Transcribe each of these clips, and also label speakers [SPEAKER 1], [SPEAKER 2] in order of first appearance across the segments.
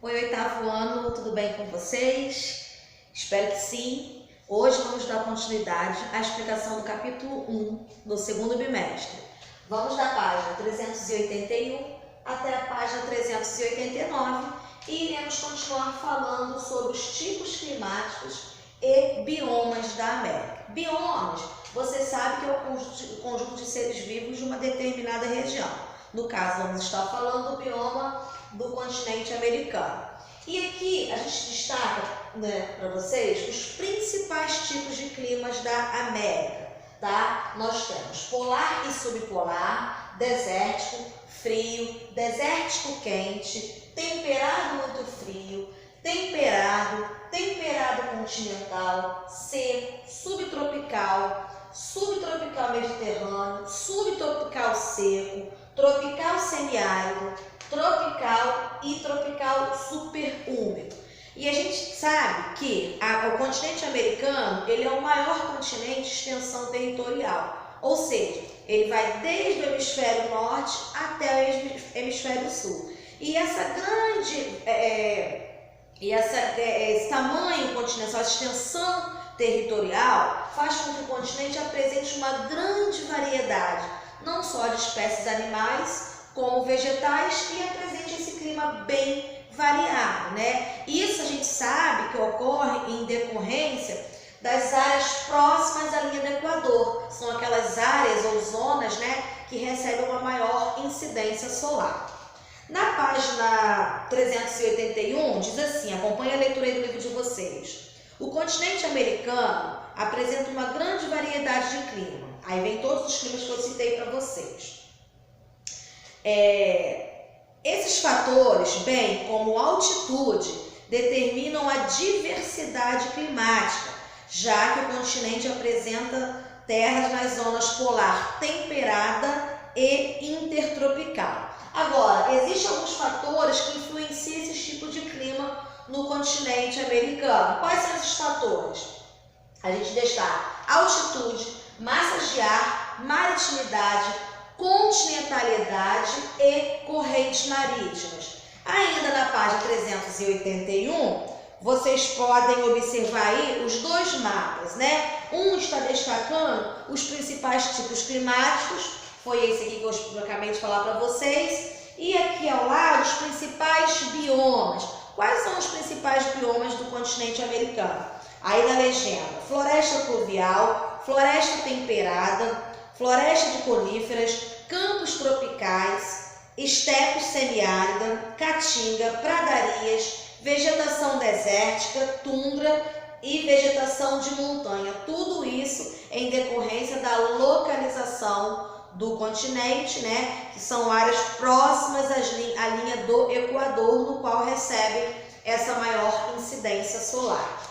[SPEAKER 1] Oi, oitavo ano, tudo bem com vocês? Espero que sim. Hoje vamos dar continuidade à explicação do capítulo 1 do segundo bimestre. Vamos da página 381 até a página 389 e iremos continuar falando sobre os tipos climáticos e biomas da América. Biomas, você sabe que é o conjunto de seres vivos de uma determinada região. No caso, vamos estar falando do bioma do continente americano. E aqui a gente destaca, para vocês os principais tipos de climas da América, tá? Nós temos polar e subpolar, desértico, frio, desértico quente, temperado muito frio, temperado continental, seco, subtropical, subtropical mediterrâneo, subtropical seco, tropical semiárido, tropical e tropical super úmido. E a gente sabe que o continente americano ele é o maior continente de extensão territorial, ou seja, ele vai desde o hemisfério norte até o hemisfério sul. E esse tamanho continental, essa extensão territorial faz com que o continente apresente uma grande variedade, não só de espécies animais, como vegetais, e apresente esse clima bem variado, né? Isso a gente sabe que ocorre em decorrência das áreas próximas à linha do Equador. São aquelas áreas ou zonas, né, que recebem uma maior incidência solar. Na página 381 diz assim, acompanha a leitura aí do livro de vocês. O continente americano apresenta uma grande variedade de clima. Aí vem todos os climas que eu citei para vocês. Esses fatores, bem como altitude, determinam a diversidade climática, já que o continente apresenta terras nas zonas polar temperada e intertropical. Agora, existem alguns fatores que influenciam esse tipo de clima no continente americano. Quais são esses fatores? A gente destaca altitude, massas de ar, maritimidade, continentalidade e correntes marítimas. Ainda na página 381, vocês podem observar aí os dois mapas, né? Um está destacando os principais tipos climáticos, foi esse aqui que eu acabei de falar para vocês, e aqui ao lado os principais biomas. Quais são os principais biomas do continente americano? Aí na legenda, floresta pluvial, floresta temperada, floresta de coníferas, campos tropicais, estepes semiárida, caatinga, pradarias, vegetação desértica, tundra e vegetação de montanha. Tudo isso em decorrência da localização do continente, né, que são áreas próximas à linha do Equador, no qual recebe essa maior incidência solar.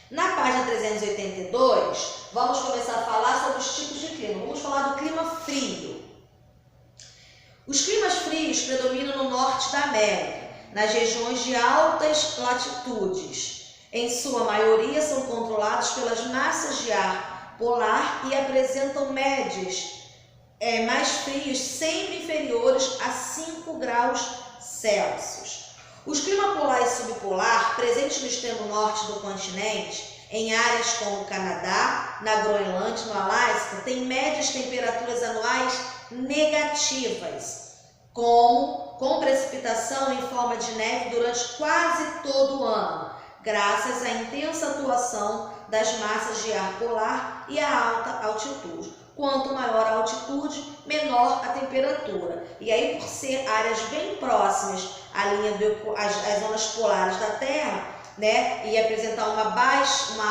[SPEAKER 1] Na página 382, vamos começar a falar sobre os tipos de clima. Vamos falar do clima frio. Os climas frios predominam no norte da América, nas regiões de altas latitudes. Em sua maioria, são controlados pelas massas de ar polar e apresentam médias mais frios, sempre inferiores a 5 graus Celsius. Os climas polar e subpolar, presentes no extremo norte do continente, em áreas como o Canadá, na Groenlândia, no Alasca, têm médias temperaturas anuais negativas, com precipitação em forma de neve durante quase todo o ano, graças à intensa atuação das massas de ar polar e à alta altitude. Quanto maior a altitude, menor a temperatura. E aí, por ser áreas bem próximas às zonas polares da Terra, né, e apresentar uma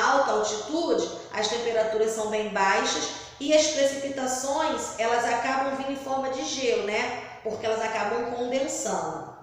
[SPEAKER 1] alta altitude, as temperaturas são bem baixas e as precipitações, elas acabam vindo em forma de gelo, né, porque elas acabam condensando.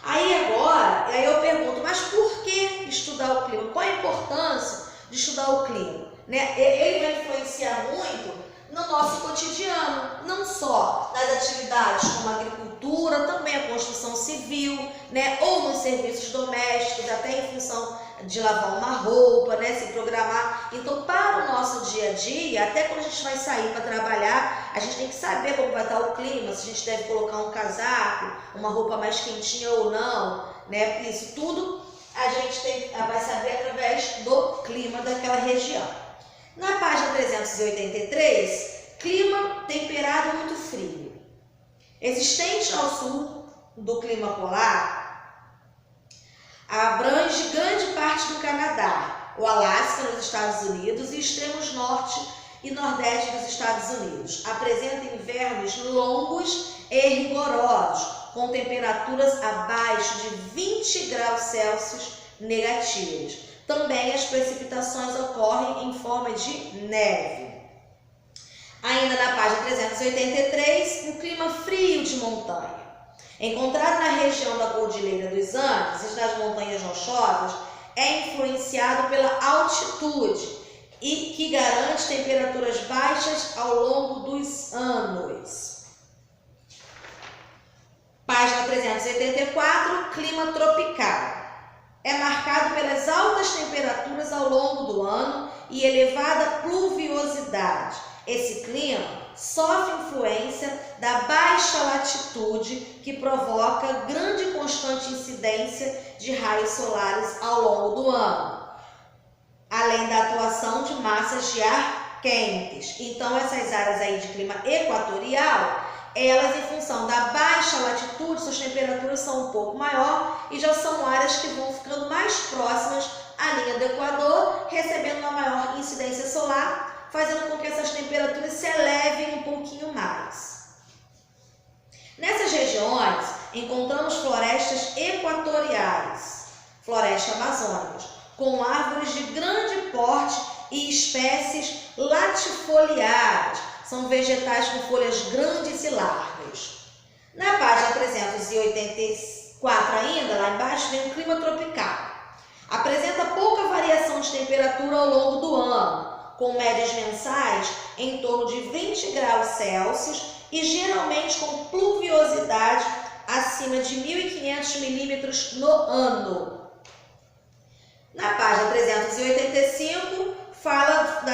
[SPEAKER 1] Aí eu pergunto, mas por que estudar o clima? Qual a importância de estudar o clima? Né? Ele vai influenciar muito no nosso cotidiano, não só nas atividades como a agricultura, também a construção civil, né, ou nos serviços domésticos, até em função de lavar uma roupa, né, se programar. Então, para o nosso dia a dia, até quando a gente vai sair para trabalhar, a gente tem que saber como vai estar o clima, se a gente deve colocar um casaco, uma roupa mais quentinha ou não, né, isso tudo a gente vai saber através do clima daquela região. Na página 383, clima temperado muito frio. Existente ao sul do clima polar, abrange grande parte do Canadá, o Alasca nos Estados Unidos e extremos norte e nordeste dos Estados Unidos. Apresenta invernos longos e rigorosos, com temperaturas abaixo de 20 graus Celsius negativos. Também as precipitações ocorrem em forma de neve. Ainda na página 383, um clima frio de montanha. Encontrado na região da Cordilheira dos Andes e nas montanhas rochosas, é influenciado pela altitude e que garante temperaturas baixas ao longo dos anos. Página 384, clima tropical. É marcado pelas altas temperaturas ao longo do ano e elevada pluviosidade. Esse clima sofre influência da baixa latitude, que provoca grande e constante incidência de raios solares ao longo do ano, além da atuação de massas de ar quentes. Então, essas áreas aí de clima equatorial, elas, em função da baixa latitude, suas temperaturas são um pouco maior e já são áreas que vão ficando mais próximas à linha do Equador, recebendo uma maior incidência solar, fazendo com que essas temperaturas se elevem um pouquinho mais. Nessas regiões, encontramos florestas equatoriais, florestas amazônicas, com árvores de grande porte e espécies latifoliadas. São vegetais com folhas grandes e largas. Na página 384 ainda, lá embaixo, vem o clima tropical. Apresenta pouca variação de temperatura ao longo do ano, com médias mensais em torno de 20 graus Celsius e geralmente com pluviosidade acima de 1.500 milímetros no ano. Na página 385, fala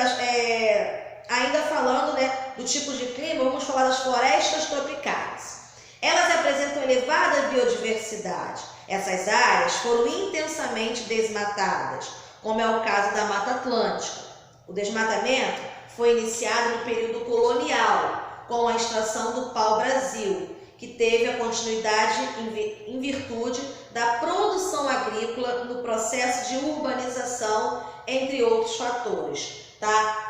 [SPEAKER 1] ainda falando, né, do tipo de clima, vamos falar das florestas tropicais. Elas apresentam elevada biodiversidade. Essas áreas foram intensamente desmatadas, como é o caso da Mata Atlântica. O desmatamento foi iniciado no período colonial, com a extração do pau-brasil, que teve a continuidade em virtude da produção agrícola no processo de urbanização, entre outros fatores. Tá?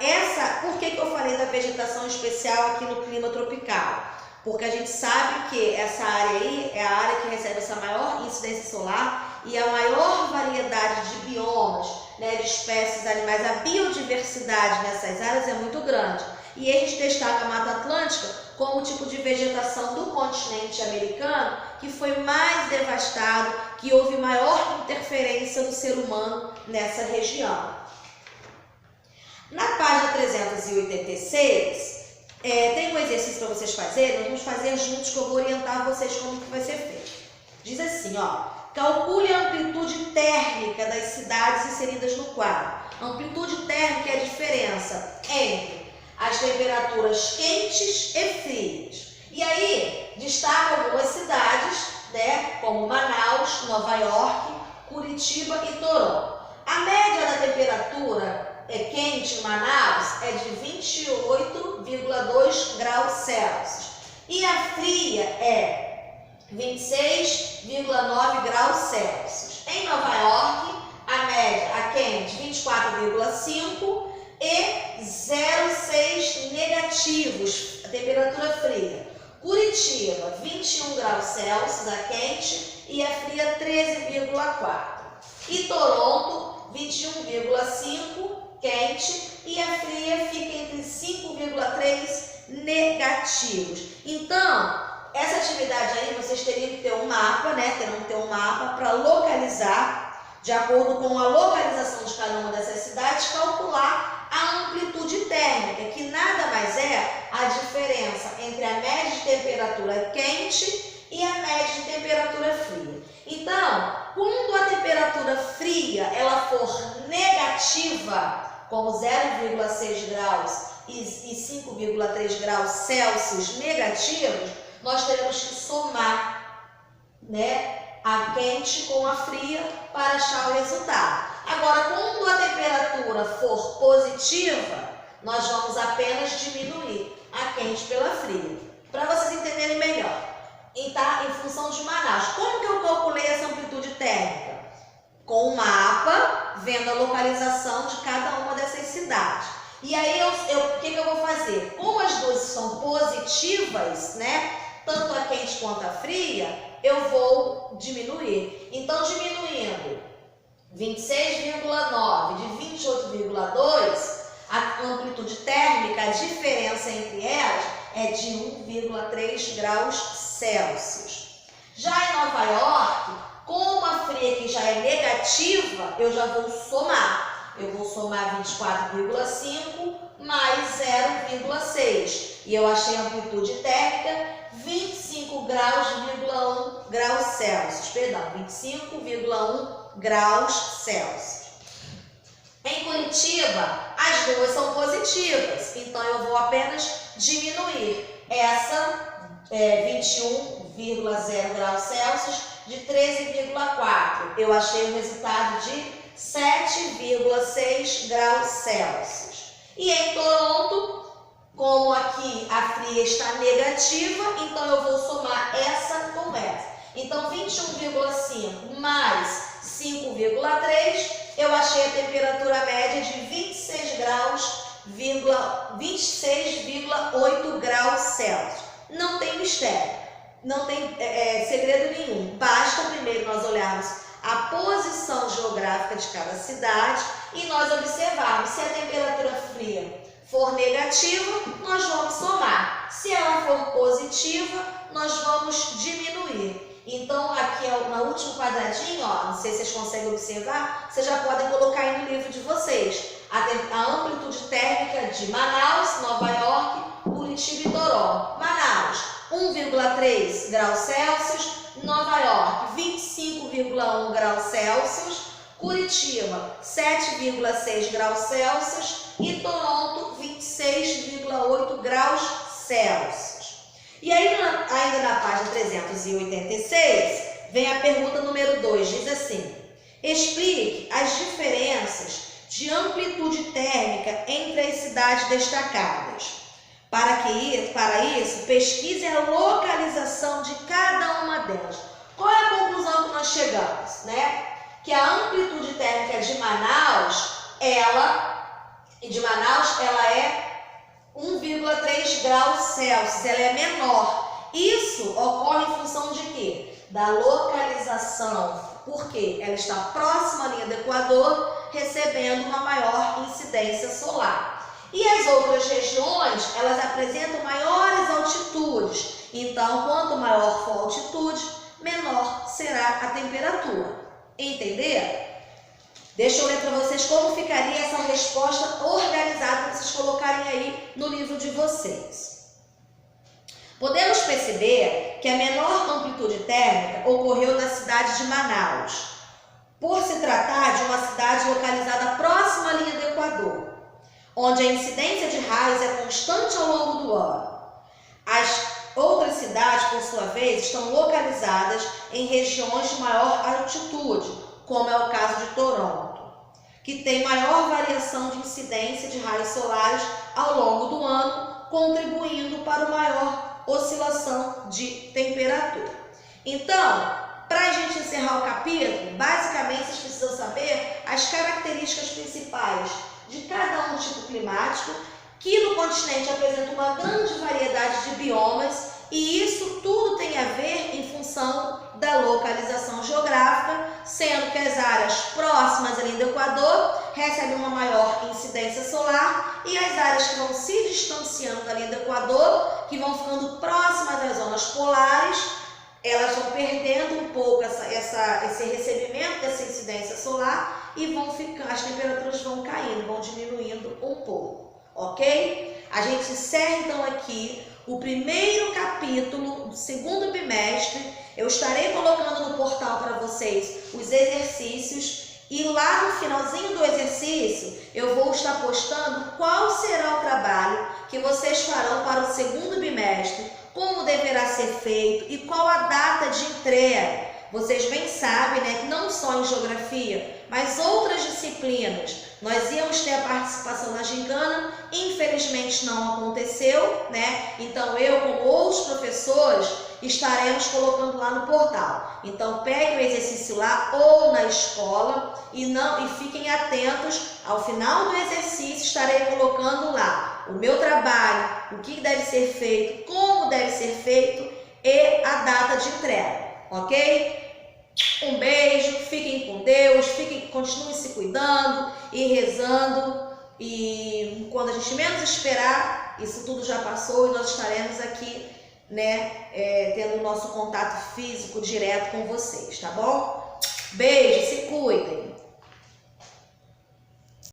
[SPEAKER 1] Por que eu falei da vegetação especial aqui no clima tropical? Porque a gente sabe que essa área aí é a área que recebe essa maior incidência solar e a maior variedade de biomas, né, de espécies animais. A biodiversidade nessas áreas é muito grande. E a gente destaca a Mata Atlântica como o tipo de vegetação do continente americano que foi mais devastado, que houve maior interferência do ser humano nessa região. Na página 386, tem um exercício para vocês fazerem, nós vamos fazer juntos que eu vou orientar vocês como que vai ser feito. Diz assim, calcule a amplitude térmica das cidades inseridas no quadro. A amplitude térmica é a diferença entre as temperaturas quentes e frias. E aí, destaca algumas cidades, né, como Manaus, Nova York, Curitiba e Toronto. A média da temperatura quente em Manaus é de 28,2 graus Celsius e a fria é 26,9 graus Celsius. Em Nova York, a média, a quente, 24,5 e 0,6 negativos, a temperatura fria. Curitiba, 21 graus Celsius, a quente, e a fria 13,4. E Toronto, 21,5 quente e a fria fica entre 5,3 negativos. Então, essa atividade aí vocês teriam que ter um mapa, né? Terão que ter um mapa para localizar de acordo com a localização de cada uma dessas cidades, calcular a amplitude térmica, que nada mais é a diferença entre a média de temperatura quente e a média de temperatura fria. Então, quando a temperatura fria ela for negativa, como 0,6 graus e 5,3 graus Celsius negativos, nós teremos que somar, né, a quente com a fria para achar o resultado. Agora, quando a temperatura for positiva, nós vamos apenas diminuir a quente pela fria. Para vocês entenderem melhor, tá? Em função de Manaus, como que eu calculei essa amplitude térmica? Com um mapa, vendo a localização de cada uma dessas cidades. E aí, o que eu vou fazer? Como as duas são positivas, né? Tanto a quente quanto a fria, eu vou diminuir. Então, diminuindo 26,9 de 28,2, a amplitude térmica, a diferença entre elas é de 1,3 graus Celsius. Já em Nova York, como a fria aqui já é negativa, eu já vou somar. Eu vou somar 24,5 mais 0,6. E eu achei a amplitude térmica 25,1 graus Celsius. Perdão, 25,1 graus Celsius. Em Curitiba, as duas são positivas, então eu vou apenas diminuir essa 21,0 graus Celsius de 13,4. Eu achei o resultado de 7,6 graus Celsius. E em Toronto, como aqui a fria está negativa, então eu vou somar essa com essa. Então, 21,5 mais 5,3, eu achei a temperatura média de 26,8 graus Celsius. Não tem mistério, não tem segredo nenhum. Basta primeiro nós olharmos a posição geográfica de cada cidade e nós observarmos se a temperatura fria for negativa, nós vamos somar. Se ela for positiva, nós vamos diminuir. Então, aqui no último quadradinho, ó, não sei se vocês conseguem observar, vocês já podem colocar aí no livro de vocês. A amplitude térmica de Manaus, Nova York, Curitiba e Toronto. Manaus, 1,3 graus Celsius. Nova York, 25,1 graus Celsius. Curitiba, 7,6 graus Celsius. E Toronto, 26,8 graus Celsius. E aí, ainda na página 386, vem a pergunta número 2, diz assim: explique as diferenças de amplitude térmica entre as cidades destacadas. Para isso, pesquise a localização de cada uma delas. Qual é a conclusão que nós chegamos, né? Que a amplitude térmica de Manaus, ela é 1,3 graus Celsius, ela é menor. Isso ocorre em função de quê? Da localização, porque ela está próxima à linha do Equador, recebendo uma maior incidência solar. E as outras regiões, elas apresentam maiores altitudes. Então, quanto maior for a altitude, menor será a temperatura. Entenderam? Deixa eu ler para vocês como ficaria essa resposta organizada para vocês colocarem aí no livro de vocês. Podemos perceber que a menor amplitude térmica ocorreu na cidade de Manaus, por se tratar de uma cidade localizada próxima à linha do Equador, onde a incidência de raios é constante ao longo do ano. As outras cidades, por sua vez, estão localizadas em regiões de maior altitude, como é o caso de Toronto, que tem maior variação de incidência de raios solares ao longo do ano, contribuindo para uma maior oscilação de temperatura. Então, para a gente encerrar o capítulo, basicamente vocês precisam saber as características principais de cada um tipo climático, que no continente apresenta uma grande variedade de biomas, e isso tudo tem a ver em função da localização geográfica, sendo que as áreas próximas à linha do Equador recebem uma maior incidência solar e as áreas que vão se distanciando da linha do Equador, que vão ficando próximas das zonas polares, elas vão perdendo um pouco essa esse recebimento dessa incidência solar e as temperaturas vão caindo, vão diminuindo um pouco, ok? A gente encerra então aqui o primeiro capítulo do segundo bimestre. Eu estarei colocando no portal para vocês os exercícios e lá no finalzinho do exercício eu vou estar postando qual será o trabalho que vocês farão para o segundo bimestre, como deverá ser feito e qual a data de entrega. Vocês bem sabem, né, que não só em geografia, mas outras disciplinas, nós íamos ter a participação na gincana, infelizmente não aconteceu, né? Então eu, como outros professores, estaremos colocando lá no portal. Então peguem o exercício lá ou na escola e fiquem atentos. Ao final do exercício estarei colocando lá o meu trabalho, o que deve ser feito, como deve ser feito e a data de entrega, ok? Um beijo, fiquem com Deus, continuem se cuidando e rezando, e quando a gente menos esperar, isso tudo já passou e nós estaremos aqui, né, tendo o nosso contato físico direto com vocês, tá bom? Beijo, se cuidem!